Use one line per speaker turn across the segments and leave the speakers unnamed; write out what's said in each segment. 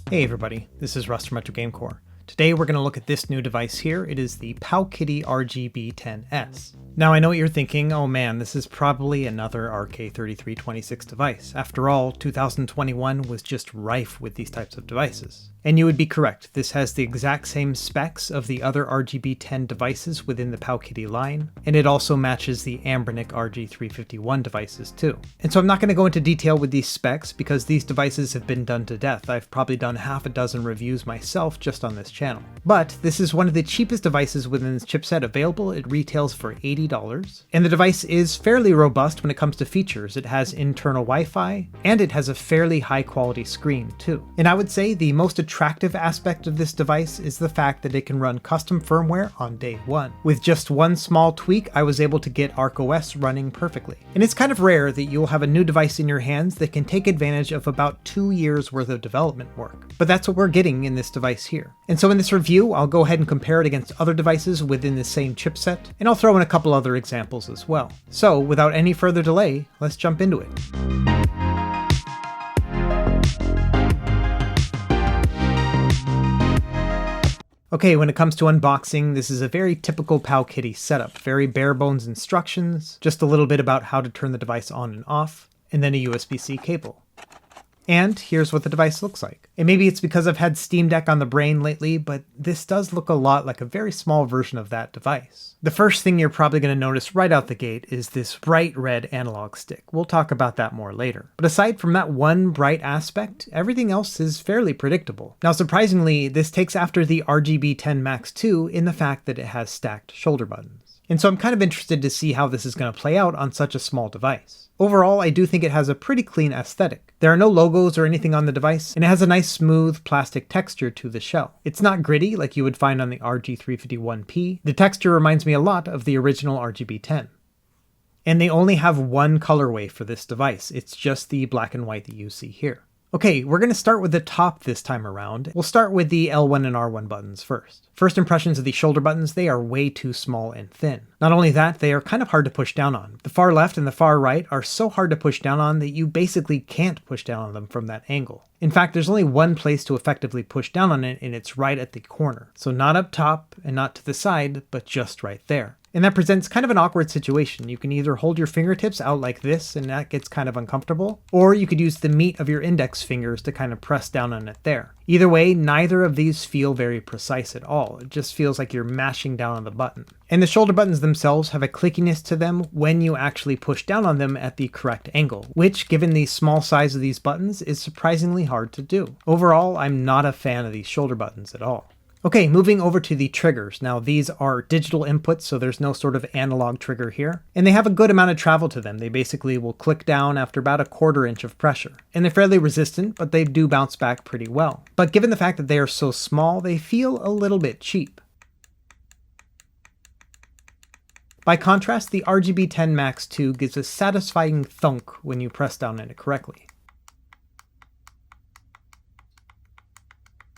Hey everybody, this is Russ from RetroGamecore. Today we're going to look at this new device here. It is the PowKiddy RGB10S. Now I know what you're thinking, oh man, this is probably another RK3326 device. After all, 2021 was just rife with these types of devices. And you would be correct, this has the exact same specs of the other RGB10 devices within the PowKiddy line, and it also matches the Anbernic RG351 devices too. And so I'm not going to go into detail with these specs because these devices have been done to death. I've probably done half a dozen reviews myself just on this channel. But this is one of the cheapest devices within this chipset available. It retails for $80, and the device is fairly robust when it comes to features. It has internal Wi-Fi, and it has a fairly high quality screen too. And I would say the most attractive aspect of this device is the fact that it can run custom firmware on day one. With just one small tweak, I was able to get ArkOS running perfectly. And it's kind of rare that you'll have a new device in your hands that can take advantage of about 2 years worth of development work. But that's what we're getting in this device here. And so in this review, I'll go ahead and compare it against other devices within the same chipset, and I'll throw in a couple other examples as well. So without any further delay, let's jump into it. Okay, when it comes to unboxing, this is a very typical PowKiddy setup. Very bare bones instructions, just a little bit about how to turn the device on and off, and then a USB-C cable. And here's what the device looks like. And maybe it's because I've had Steam Deck on the brain lately, but this does look a lot like a very small version of that device. The first thing you're probably going to notice right out the gate is this bright red analog stick. We'll talk about that more later. But aside from that one bright aspect, everything else is fairly predictable. Now surprisingly, this takes after the RGB10 Max 2 in the fact that it has stacked shoulder buttons. And so I'm kind of interested to see how this is going to play out on such a small device. Overall, I do think it has a pretty clean aesthetic. There are no logos or anything on the device, and it has a nice smooth plastic texture to the shell. It's not gritty like you would find on the RG351P. The texture reminds me a lot of the original RGB10. And they only have one colorway for this device. It's just the black and white that you see here. Okay, we're going to start with the top this time around. We'll start with the L1 and R1 buttons first. First impressions of the shoulder buttons, they are way too small and thin. Not only that, they are kind of hard to push down on. The far left and the far right are so hard to push down on that you basically can't push down on them from that angle. In fact, there's only one place to effectively push down on it, and it's right at the corner. So not up top and not to the side, but just right there. And that presents kind of an awkward situation. You can either hold your fingertips out like this, and that gets kind of uncomfortable, or you could use the meat of your index fingers to kind of press down on it there. Either way, neither of these feel very precise at all. It just feels like you're mashing down on the button. And the shoulder buttons themselves have a clickiness to them when you actually push down on them at the correct angle, which, given the small size of these buttons, is surprisingly hard to do. Overall, I'm not a fan of these shoulder buttons at all. Okay, moving over to the triggers. Now these are digital inputs, so there's no sort of analog trigger here. And they have a good amount of travel to them. They basically will click down after about a 1/4 inch of pressure. And they're fairly resistant, but they do bounce back pretty well. But given the fact that they are so small, they feel a little bit cheap. By contrast, the RGB10 Max 2 gives a satisfying thunk when you press down on it correctly.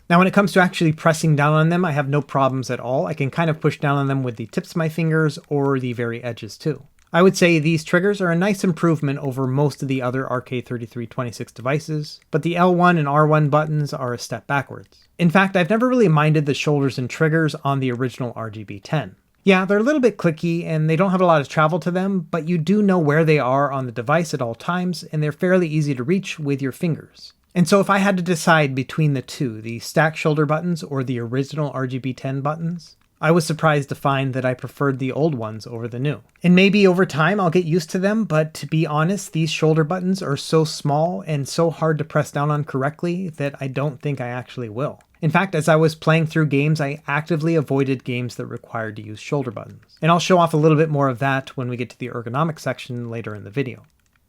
Now when it comes to actually pressing down on them, I have no problems at all. I can kind of push down on them with the tips of my fingers or the very edges too. I would say these triggers are a nice improvement over most of the other RK3326 devices, but the L1 and R1 buttons are a step backwards. In fact, I've never really minded the shoulders and triggers on the original RGB10. Yeah, they're a little bit clicky and they don't have a lot of travel to them, but you do know where they are on the device at all times, and they're fairly easy to reach with your fingers. And so if I had to decide between the two, the stacked shoulder buttons or the original RGB10 buttons, I was surprised to find that I preferred the old ones over the new. And maybe over time I'll get used to them, but to be honest, these shoulder buttons are so small and so hard to press down on correctly that I don't think I actually will. In fact, as I was playing through games, I actively avoided games that required to use shoulder buttons. And I'll show off a little bit more of that when we get to the ergonomics section later in the video.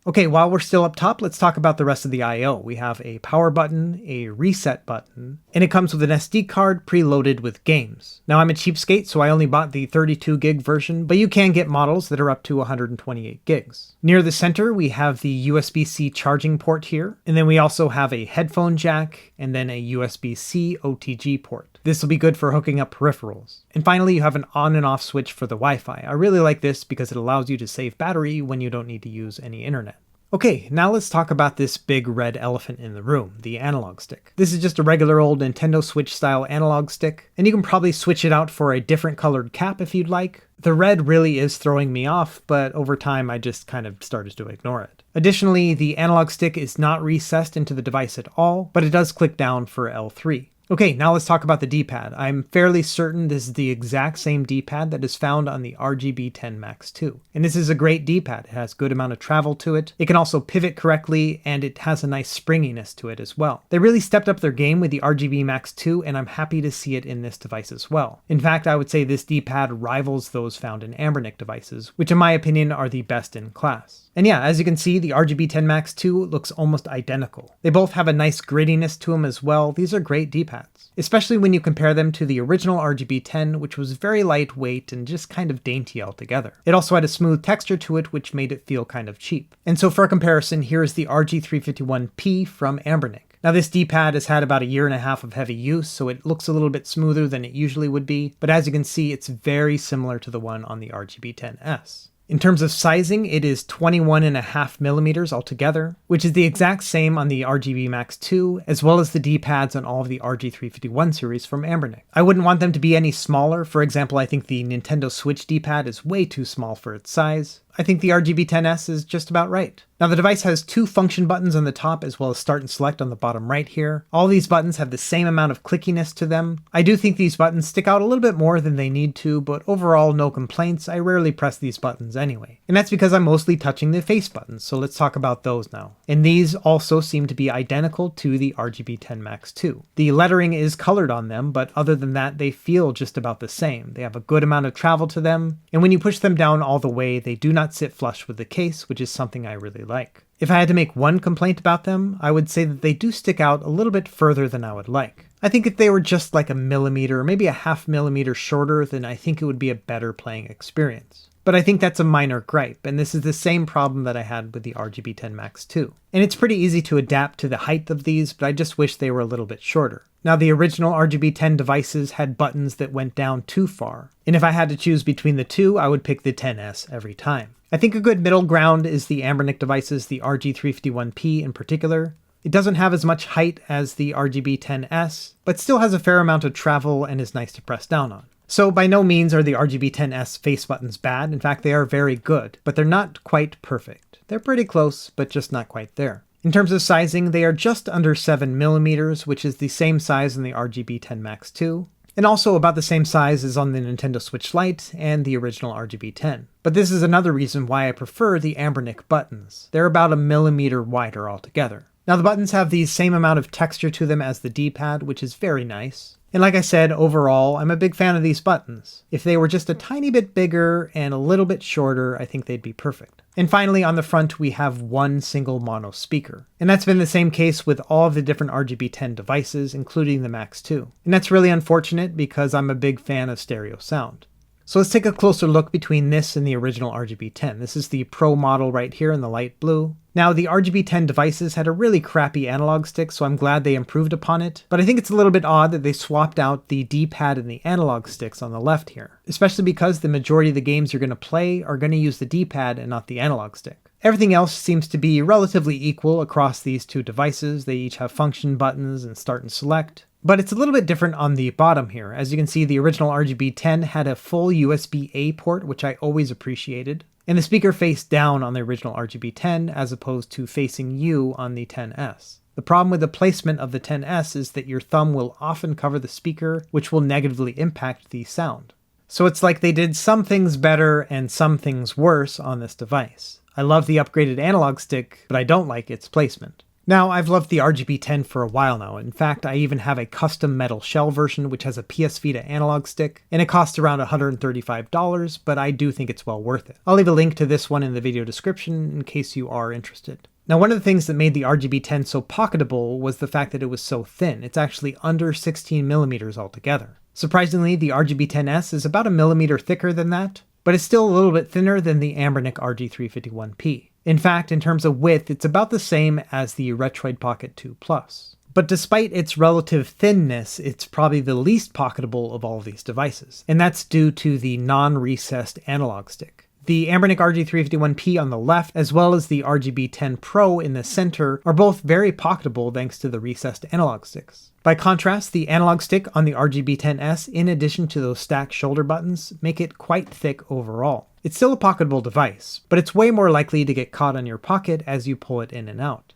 Okay, while we're still up top, let's talk about the rest of the I/O. We have a power button, a reset button, and it comes with an SD card preloaded with games. Now I'm a cheapskate, so I only bought the 32 gig version, but you can get models that are up to 128 gigs. Near the center, we have the USB-C charging port here, and then we also have a headphone jack, and then a USB-C OTG port. This will be good for hooking up peripherals. And finally, you have an on and off switch for the Wi-Fi. I really like this because it allows you to save battery when you don't need to use any internet. Okay, now let's talk about this big red elephant in the room, the analog stick. This is just a regular old Nintendo Switch style analog stick, and you can probably switch it out for a different colored cap if you'd like. The red really is throwing me off, but over time I just kind of started to ignore it. Additionally, the analog stick is not recessed into the device at all, but it does click down for L3. Okay, now let's talk about the D-pad. I'm fairly certain this is the exact same D-pad that is found on the RGB10 Max 2. And this is a great D-pad. It has good amount of travel to it. It can also pivot correctly, and it has a nice springiness to it as well. They really stepped up their game with the RGB Max 2, and I'm happy to see it in this device as well. In fact, I would say this D-pad rivals those found in Anbernic devices, which in my opinion are the best in class. And yeah, as you can see, the RGB10 Max 2 looks almost identical. They both have a nice grittiness to them as well. These are great D-pads, especially when you compare them to the original RGB10, which was very lightweight and just kind of dainty altogether. It also had a smooth texture to it, which made it feel kind of cheap. And so for a comparison, here is the RG351P from Anbernic. Now this D-pad has had about a year and a half of heavy use, so it looks a little bit smoother than it usually would be, but as you can see, it's very similar to the one on the RGB10S. In terms of sizing, it is 21.5 millimeters altogether, which is the exact same on the RGB Max 2, as well as the D-pads on all of the RG351 series from Anbernic. I wouldn't want them to be any smaller. For example, I think the Nintendo Switch D-pad is way too small for its size. I think the RGB10S is just about right. Now the device has two function buttons on the top as well as start and select on the bottom right here. All these buttons have the same amount of clickiness to them. I do think these buttons stick out a little bit more than they need to, but overall no complaints. I rarely press these buttons anyway. And that's because I'm mostly touching the face buttons, so let's talk about those now. And these also seem to be identical to the RGB10 Max 2. The lettering is colored on them, but other than that they feel just about the same. They have a good amount of travel to them, and when you push them down all the way, they do not sit flush with the case, which is something I really like. If I had to make one complaint about them, I would say that they do stick out a little bit further than I would like. I think if they were just like a millimeter or maybe a half millimeter shorter, then I think it would be a better playing experience. But I think that's a minor gripe, and this is the same problem that I had with the RGB10 Max 2. And it's pretty easy to adapt to the height of these, but I just wish they were a little bit shorter. Now the original RGB10 devices had buttons that went down too far, and if I had to choose between the two, I would pick the 10S every time. I think a good middle ground is the Anbernic devices, the RG351P in particular. It doesn't have as much height as the RGB10S, but still has a fair amount of travel and is nice to press down on. So by no means are the RGB10S face buttons bad. In fact, they are very good, but they're not quite perfect. They're pretty close, but just not quite there. In terms of sizing, they are just under 7 millimeters, which is the same size in the RGB10 Max 2, and also about the same size as on the Nintendo Switch Lite and the original RGB10. But this is another reason why I prefer the Anbernic buttons. They're about a millimeter wider altogether. Now the buttons have the same amount of texture to them as the D-pad, which is very nice. And like I said, overall, I'm a big fan of these buttons. If they were just a tiny bit bigger and a little bit shorter, I think they'd be perfect. And finally, on the front, we have one single mono speaker. And that's been the same case with all of the different RGB10 devices, including the Max 2. And that's really unfortunate because I'm a big fan of stereo sound. So let's take a closer look between this and the original RGB10. This is the Pro model right here in the light blue. Now, the RGB10 devices had a really crappy analog stick, so I'm glad they improved upon it, but I think it's a little bit odd that they swapped out the D-pad and the analog sticks on the left here, especially because the majority of the games you're going to play are going to use the D-pad and not the analog stick. Everything else seems to be relatively equal across these two devices. They each have function buttons and start and select. But it's a little bit different on the bottom here. As you can see, the original RGB10 had a full USB-A port, which I always appreciated. And the speaker faced down on the original RGB10 as opposed to facing you on the 10S. The problem with the placement of the 10S is that your thumb will often cover the speaker, which will negatively impact the sound. So it's like they did some things better and some things worse on this device. I love the upgraded analog stick, but I don't like its placement. Now, I've loved the RGB10 for a while now. In fact, I even have a custom metal shell version which has a PS Vita analog stick, and it costs around $135, but I do think it's well worth it. I'll leave a link to this one in the video description in case you are interested. Now, one of the things that made the RGB10 so pocketable was the fact that it was so thin. It's actually under 16 millimeters altogether. Surprisingly, the RGB10S is about a millimeter thicker than that, but it's still a little bit thinner than the Anbernic RG351P. In fact, in terms of width, it's about the same as the Retroid Pocket 2 Plus. But despite its relative thinness, it's probably the least pocketable of all of these devices, and that's due to the non-recessed analog stick. The Anbernic RG351P on the left, as well as the RGB10 Pro in the center, are both very pocketable thanks to the recessed analog sticks. By contrast, the analog stick on the RGB10S, in addition to those stacked shoulder buttons, make it quite thick overall. It's still a pocketable device, but it's way more likely to get caught on your pocket as you pull it in and out.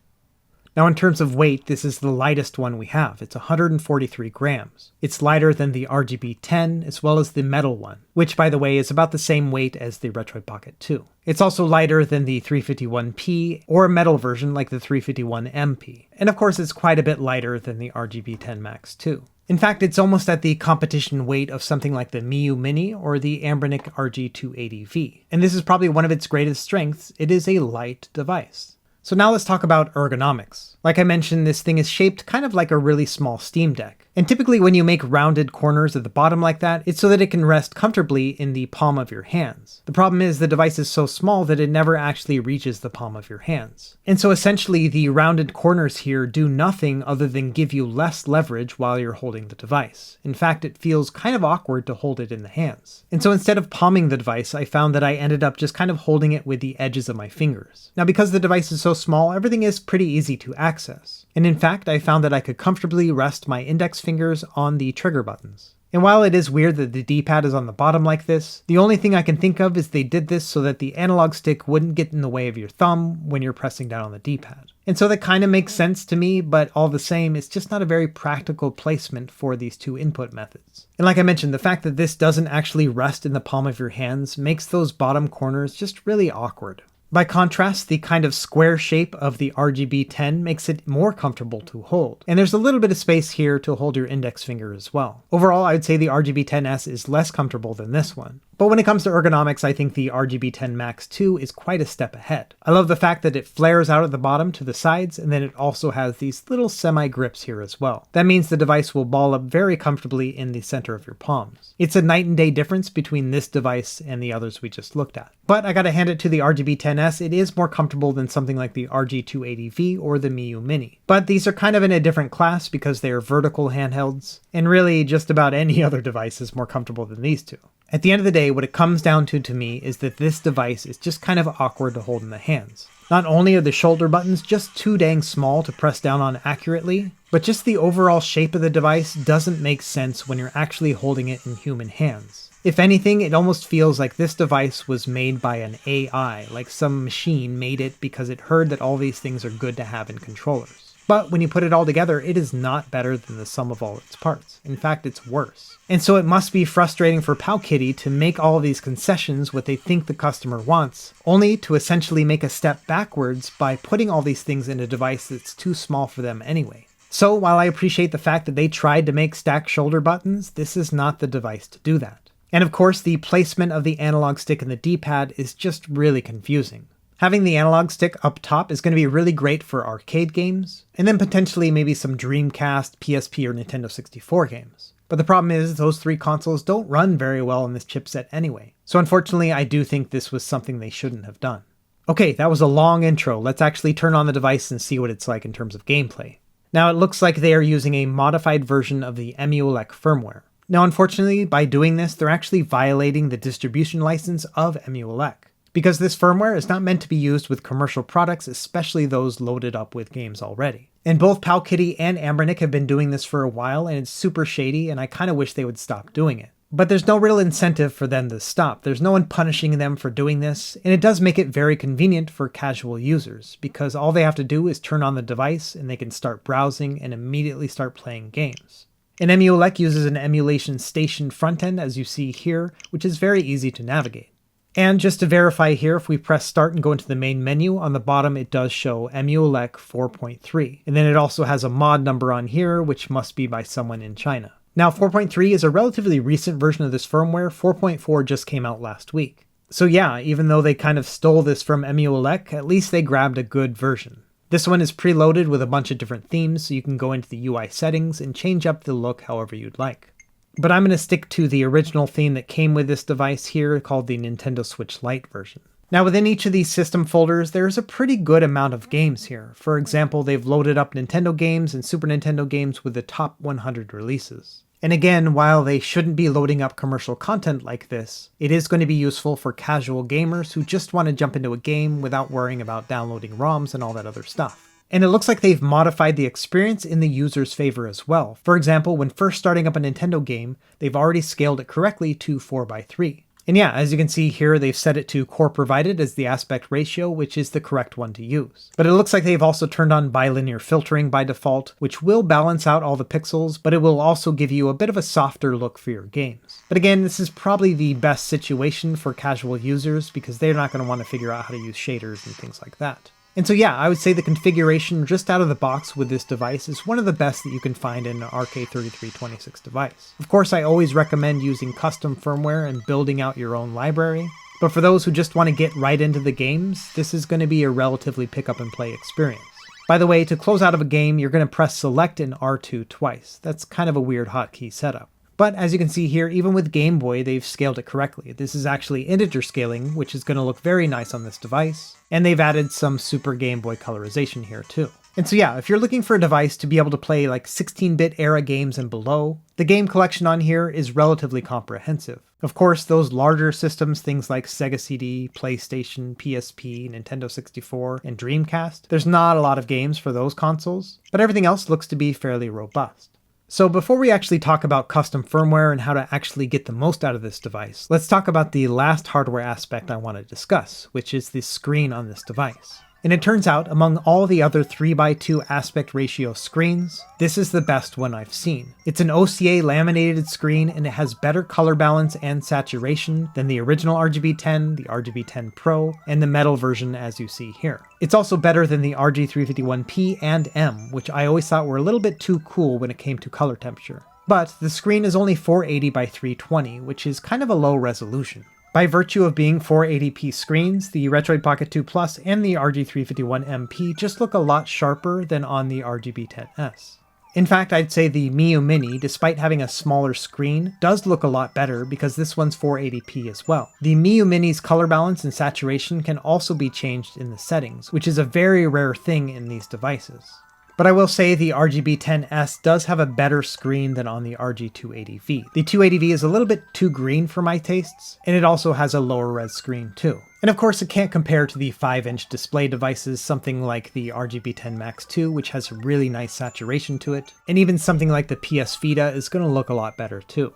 Now in terms of weight, this is the lightest one we have. It's 143 grams. It's lighter than the RGB10 as well as the metal one, which by the way is about the same weight as the Retroid Pocket 2. It's also lighter than the 351P or a metal version like the 351MP. And of course it's quite a bit lighter than the RGB10 Max 2. In fact, it's almost at the competition weight of something like the Miyoo Mini or the Anbernic RG280V. And this is probably one of its greatest strengths. It is a light device. So now let's talk about ergonomics. Like I mentioned, this thing is shaped kind of like a really small Steam Deck. And typically when you make rounded corners at the bottom like that, it's so that it can rest comfortably in the palm of your hands. The problem is the device is so small that it never actually reaches the palm of your hands. And so essentially the rounded corners here do nothing other than give you less leverage while you're holding the device. In fact, it feels kind of awkward to hold it in the hands. And so instead of palming the device, I found that I ended up just kind of holding it with the edges of my fingers. Now because the device is so small, everything is pretty easy to access. And in fact, I found that I could comfortably rest my index fingers on the trigger buttons. And while it is weird that the D-pad is on the bottom like this, the only thing I can think of is they did this so that the analog stick wouldn't get in the way of your thumb when you're pressing down on the D-pad. And so that kind of makes sense to me, but all the same, it's just not a very practical placement for these two input methods. And like I mentioned, the fact that this doesn't actually rest in the palm of your hands makes those bottom corners just really awkward. By contrast, the kind of square shape of the RGB10 makes it more comfortable to hold, and there's a little bit of space here to hold your index finger as well. Overall, I would say the RGB10S is less comfortable than this one. But when it comes to ergonomics, I think the RGB10 Max 2 is quite a step ahead. I love the fact that it flares out at the bottom to the sides, and then it also has these little semi-grips here as well. That means the device will ball up very comfortably in the center of your palms. It's a night and day difference between this device and the others we just looked at. But I gotta hand it to the RGB10S, it is more comfortable than something like the RG280V or the Miyoo Mini. But these are kind of in a different class because they are vertical handhelds, and really just about any other device is more comfortable than these two. At the end of the day, what it comes down to me is that this device is just kind of awkward to hold in the hands. Not only are the shoulder buttons just too dang small to press down on accurately, but just the overall shape of the device doesn't make sense when you're actually holding it in human hands. If anything, it almost feels like this device was made by an AI, like some machine made it because it heard that all these things are good to have in controllers. But when you put it all together, it is not better than the sum of all its parts. In fact, it's worse. And so it must be frustrating for PowKiddy to make all of these concessions what they think the customer wants, only to essentially make a step backwards by putting all these things in a device that's too small for them anyway. So while I appreciate the fact that they tried to make stacked shoulder buttons, this is not the device to do that. And of course, the placement of the analog stick and the D-pad is just really confusing. Having the analog stick up top is going to be really great for arcade games, and then potentially maybe some Dreamcast, PSP, or Nintendo 64 games. But the problem is those three consoles don't run very well on this chipset anyway. So unfortunately, I do think this was something they shouldn't have done. Okay, that was a long intro. Let's actually turn on the device and see what it's like in terms of gameplay. Now it looks like they are using a modified version of the EmuELEC firmware. Now unfortunately, by doing this, they're actually violating the distribution license of EmuELEC. Because this firmware is not meant to be used with commercial products, especially those loaded up with games already. And both PowKiddy and Anbernic have been doing this for a while, and it's super shady, and I kind of wish they would stop doing it. But there's no real incentive for them to stop. There's no one punishing them for doing this, and it does make it very convenient for casual users, because all they have to do is turn on the device, and they can start browsing and immediately start playing games. And EmuELEC uses an emulation station frontend, as you see here, which is very easy to navigate. And just to verify here, if we press start and go into the main menu, on the bottom it does show EmuELEC 4.3. And then it also has a mod number on here, which must be by someone in China. Now 4.3 is a relatively recent version of this firmware. 4.4 just came out last week. So yeah, even though they kind of stole this from EmuELEC, at least they grabbed a good version. This one is preloaded with a bunch of different themes, so you can go into the UI settings and change up the look however you'd like. But I'm going to stick to the original theme that came with this device here, called the Nintendo Switch Lite version. Now within each of these system folders, there's a pretty good amount of games here. For example, they've loaded up Nintendo games and Super Nintendo games with the top 100 releases. And again, while they shouldn't be loading up commercial content like this, it is going to be useful for casual gamers who just want to jump into a game without worrying about downloading ROMs and all that other stuff. And it looks like they've modified the experience in the user's favor as well. For example, when first starting up a Nintendo game, they've already scaled it correctly to 4:3. And yeah, as you can see here, they've set it to core provided as the aspect ratio, which is the correct one to use. But it looks like they've also turned on bilinear filtering by default, which will balance out all the pixels, but it will also give you a bit of a softer look for your games. But again, this is probably the best situation for casual users because they're not going to want to figure out how to use shaders and things like that. And so yeah, I would say the configuration just out of the box with this device is one of the best that you can find in an RK3326 device. Of course, I always recommend using custom firmware and building out your own library, but for those who just want to get right into the games, this is going to be a relatively pick up and play experience. By the way, to close out of a game, you're going to press select and R2 twice. That's kind of a weird hotkey setup. But as you can see here, even with Game Boy, they've scaled it correctly. This is actually integer scaling, which is going to look very nice on this device. And they've added some Super Game Boy colorization here too. And so yeah, if you're looking for a device to be able to play like 16-bit era games and below, the game collection on here is relatively comprehensive. Of course, those larger systems, things like Sega CD, PlayStation, PSP, Nintendo 64, and Dreamcast, there's not a lot of games for those consoles, but everything else looks to be fairly robust. So before we actually talk about custom firmware and how to actually get the most out of this device, let's talk about the last hardware aspect I want to discuss, which is the screen on this device. And it turns out, among all the other 3:2 aspect ratio screens, this is the best one I've seen. It's an OCA laminated screen and it has better color balance and saturation than the original RGB10, the RGB10 Pro, and the metal version as you see here. It's also better than the RG351P and M, which I always thought were a little bit too cool when it came to color temperature. But the screen is only 480 by 320, which is kind of a low resolution. By virtue of being 480p screens, the Retroid Pocket 2 Plus and the RG351MP just look a lot sharper than on the RGB10S. In fact, I'd say the Miu Mini, despite having a smaller screen, does look a lot better because this one's 480p as well. The Miu Mini's color balance and saturation can also be changed in the settings, which is a very rare thing in these devices. But I will say the RGB10S does have a better screen than on the RG280V. The 280V is a little bit too green for my tastes, and it also has a lower res screen too. And of course it can't compare to the 5-inch display devices, something like the RGB10 Max 2, which has really nice saturation to it, and even something like the PS Vita is going to look a lot better too.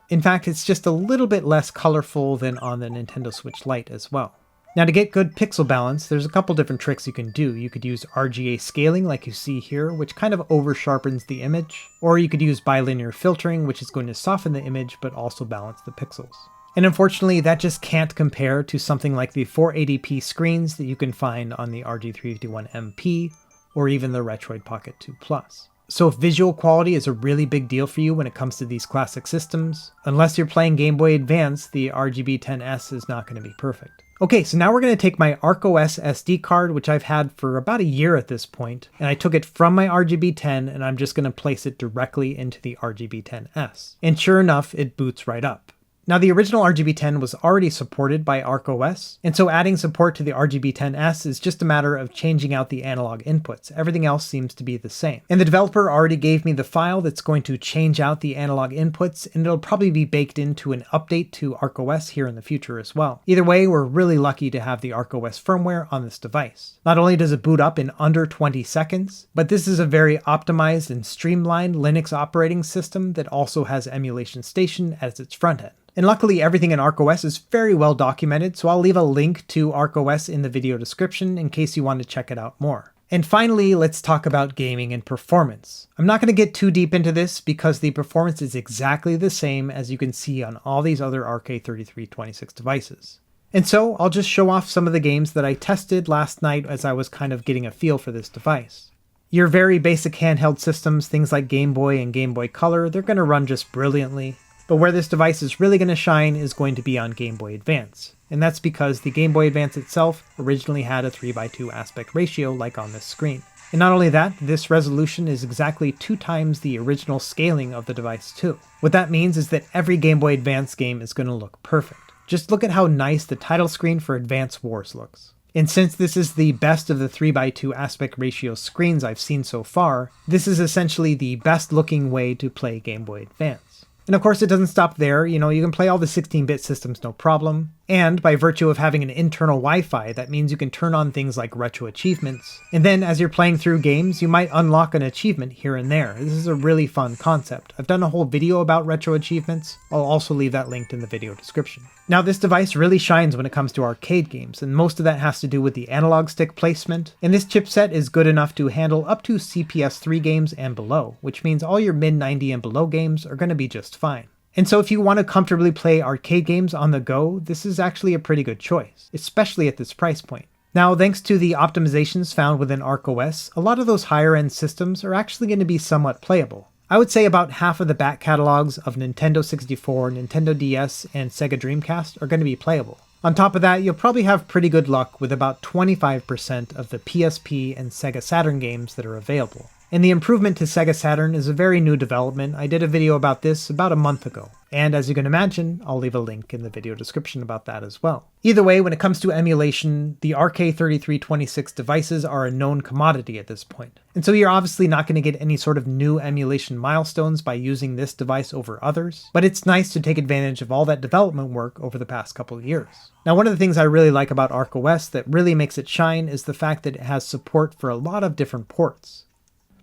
In fact, it's just a little bit less colorful than on the Nintendo Switch Lite as well. Now to get good pixel balance, there's a couple different tricks you can do. You could use RGA scaling like you see here, which kind of over sharpens the image, or you could use bilinear filtering, which is going to soften the image but also balance the pixels. And unfortunately, that just can't compare to something like the 480p screens that you can find on the RG351MP or even the Retroid Pocket 2 Plus. So if visual quality is a really big deal for you when it comes to these classic systems, unless you're playing Game Boy Advance, the RGB10S is not going to be perfect. Okay, so now we're going to take my ArkOS SD card, which I've had for about a year at this point, and I took it from my RGB10 and I'm just going to place it directly into the RGB10S. And sure enough, it boots right up. Now the original RGB10 was already supported by ArkOS, and so adding support to the RGB10S is just a matter of changing out the analog inputs. Everything else seems to be the same. And the developer already gave me the file that's going to change out the analog inputs, and it'll probably be baked into an update to ArkOS here in the future as well. Either way, we're really lucky to have the ArkOS firmware on this device. Not only does it boot up in under 20 seconds, but this is a very optimized and streamlined Linux operating system that also has Emulation Station as its front end. And luckily everything in ArkOS is very well documented, so I'll leave a link to ArkOS in the video description in case you want to check it out more. And finally, let's talk about gaming and performance. I'm not going to get too deep into this because the performance is exactly the same as you can see on all these other RK3326 devices. And so I'll just show off some of the games that I tested last night as I was kind of getting a feel for this device. Your very basic handheld systems, things like Game Boy and Game Boy Color, they're going to run just brilliantly. But where this device is really going to shine is going to be on Game Boy Advance. And that's because the Game Boy Advance itself originally had a 3:2 aspect ratio like on this screen. And not only that, this resolution is exactly 2 times the original scaling of the device too. What that means is that every Game Boy Advance game is going to look perfect. Just look at how nice the title screen for Advance Wars looks. And since this is the best of the 3:2 aspect ratio screens I've seen so far, this is essentially the best looking way to play Game Boy Advance. And of course it doesn't stop there, you can play all the 16-bit systems no problem. And by virtue of having an internal Wi-Fi, that means you can turn on things like retro achievements. And then as you're playing through games, you might unlock an achievement here and there. This is a really fun concept. I've done a whole video about retro achievements. I'll also leave that linked in the video description. Now this device really shines when it comes to arcade games, and most of that has to do with the analog stick placement. And this chipset is good enough to handle up to CPS 3 games and below, which means all your mid 90 and below games are going to be just fine. And so if you want to comfortably play arcade games on the go, this is actually a pretty good choice, especially at this price point. Now, thanks to the optimizations found within ArkOS, a lot of those higher end systems are actually going to be somewhat playable. I would say about half of the back catalogs of Nintendo 64, Nintendo DS, and Sega Dreamcast are going to be playable. On top of that, you'll probably have pretty good luck with about 25% of the PSP and Sega Saturn games that are available. And the improvement to Sega Saturn is a very new development. I did a video about this about a month ago. And as you can imagine, I'll leave a link in the video description about that as well. Either way, when it comes to emulation, the RK3326 devices are a known commodity at this point. And so you're obviously not going to get any sort of new emulation milestones by using this device over others, but it's nice to take advantage of all that development work over the past couple of years. Now, one of the things I really like about ArkOS that really makes it shine is the fact that it has support for a lot of different ports.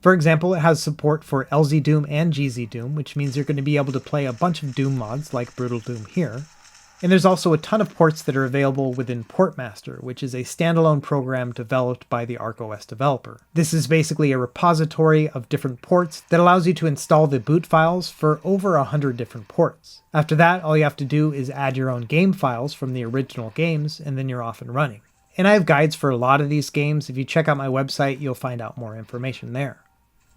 For example, it has support for LZ Doom and GZ Doom, which means you're going to be able to play a bunch of Doom mods like Brutal Doom here. And there's also a ton of ports that are available within Portmaster, which is a standalone program developed by the ArkOS developer. This is basically a repository of different ports that allows you to install the boot files for over 100 different ports. After that, all you have to do is add your own game files from the original games, and then you're off and running. And I have guides for a lot of these games. If you check out my website, you'll find out more information there.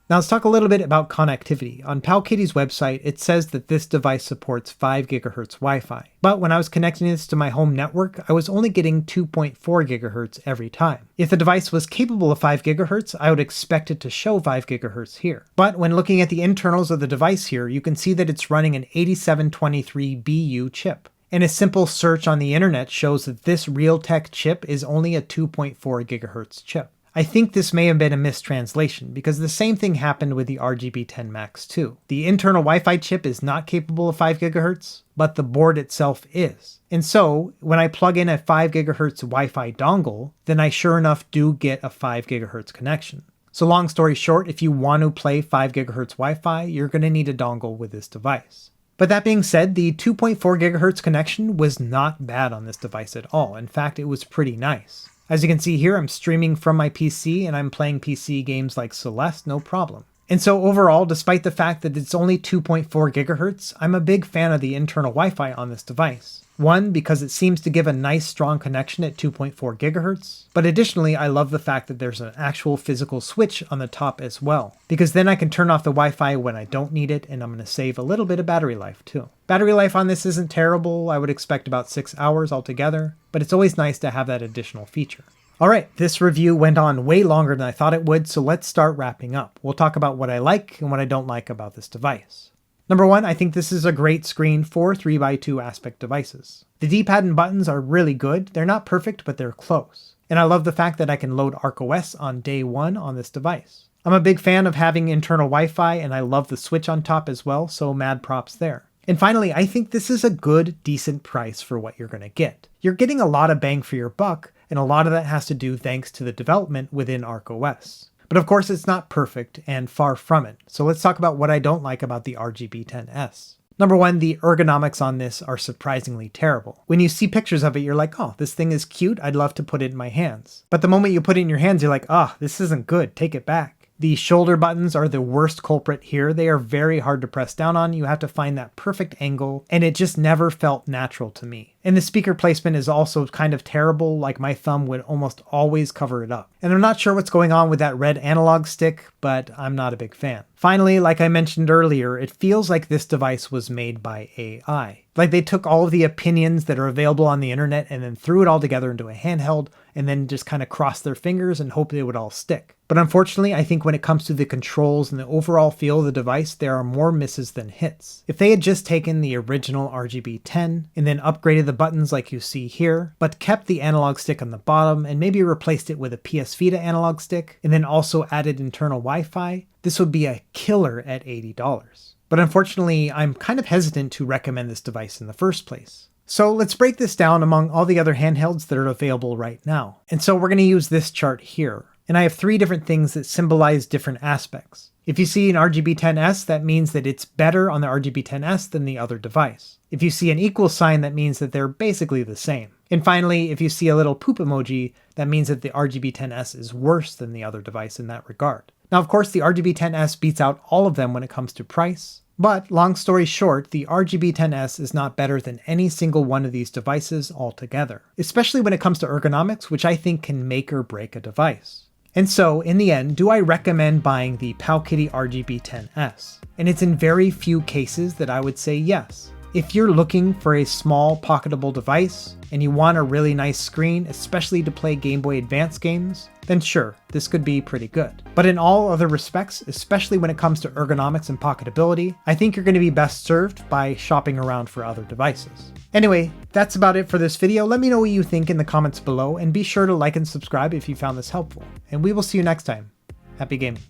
Now let's talk a little bit about connectivity. On PowKiddy's website, it says that this device supports 5 GHz Wi-Fi. But when I was connecting this to my home network, I was only getting 2.4 GHz every time. If the device was capable of 5 GHz, I would expect it to show 5 GHz here. But when looking at the internals of the device here, you can see that it's running an 8723BU chip. And a simple search on the internet shows that this Realtek chip is only a 2.4 GHz chip. I think this may have been a mistranslation, because the same thing happened with the RGB10 Max too. The internal Wi-Fi chip is not capable of 5 GHz, but the board itself is. And so, when I plug in a 5 GHz Wi-Fi dongle, then I sure enough do get a 5 GHz connection. So long story short, if you want to play 5 GHz Wi-Fi, you're going to need a dongle with this device. But that being said, the 2.4 GHz connection was not bad on this device at all. In fact, it was pretty nice. As you can see here, I'm streaming from my PC and I'm playing PC games like Celeste, no problem. And so overall, despite the fact that it's only 2.4 GHz, I'm a big fan of the internal Wi-Fi on this device. One, because it seems to give a nice strong connection at 2.4 GHz, but additionally I love the fact that there's an actual physical switch on the top as well, because then I can turn off the Wi-Fi when I don't need it, and I'm going to save a little bit of battery life too. Battery life on this isn't terrible. I would expect about 6 hours altogether, but it's always nice to have that additional feature. Alright, this review went on way longer than I thought it would, so let's start wrapping up. We'll talk about what I like and what I don't like about this device. Number one, I think this is a great screen for 3x2 aspect devices. The D-pad and buttons are really good. They're not perfect, but they're close. And I love the fact that I can load ArkOS on day one on this device. I'm a big fan of having internal Wi-Fi, and I love the switch on top as well, so mad props there. And finally, I think this is a good, decent price for what you're going to get. You're getting a lot of bang for your buck, and a lot of that has to do thanks to the development within ArkOS. But of course it's not perfect, and far from it. So let's talk about what I don't like about the RGB10S. Number one, the ergonomics on this are surprisingly terrible. When you see pictures of it, you're like, oh, this thing is cute, I'd love to put it in my hands. But the moment you put it in your hands, you're like, oh, this isn't good, take it back. The shoulder buttons are the worst culprit here. They are very hard to press down on. You have to find that perfect angle, and it just never felt natural to me. And the speaker placement is also kind of terrible, like my thumb would almost always cover it up. And I'm not sure what's going on with that red analog stick, but I'm not a big fan. Finally, like I mentioned earlier, it feels like this device was made by AI. Like they took all of the opinions that are available on the internet and then threw it all together into a handheld and then just kind of crossed their fingers and hoped they would all stick. But unfortunately, I think when it comes to the controls and the overall feel of the device, there are more misses than hits. If they had just taken the original RGB10 and then upgraded the buttons like you see here, but kept the analog stick on the bottom and maybe replaced it with a PS Vita analog stick and then also added internal Wi-Fi, this would be a killer at $80. But unfortunately, I'm kind of hesitant to recommend this device in the first place. So let's break this down among all the other handhelds that are available right now. And so we're going to use this chart here. And I have 3 different things that symbolize different aspects. If you see an RGB10S, that means that it's better on the RGB10S than the other device. If you see an equal sign, that means that they're basically the same. And finally, if you see a little poop emoji, that means that the RGB10S is worse than the other device in that regard. Now, of course, the RGB10S beats out all of them when it comes to price. But long story short, the RGB10S is not better than any single one of these devices altogether, especially when it comes to ergonomics, which I think can make or break a device. And so, in the end, do I recommend buying the PowKiddy RGB10S? And it's in very few cases that I would say yes. If you're looking for a small, pocketable device, and you want a really nice screen, especially to play Game Boy Advance games, then sure, this could be pretty good. But in all other respects, especially when it comes to ergonomics and pocketability, I think you're going to be best served by shopping around for other devices. Anyway, that's about it for this video. Let me know what you think in the comments below, and be sure to like and subscribe if you found this helpful. And we will see you next time. Happy gaming.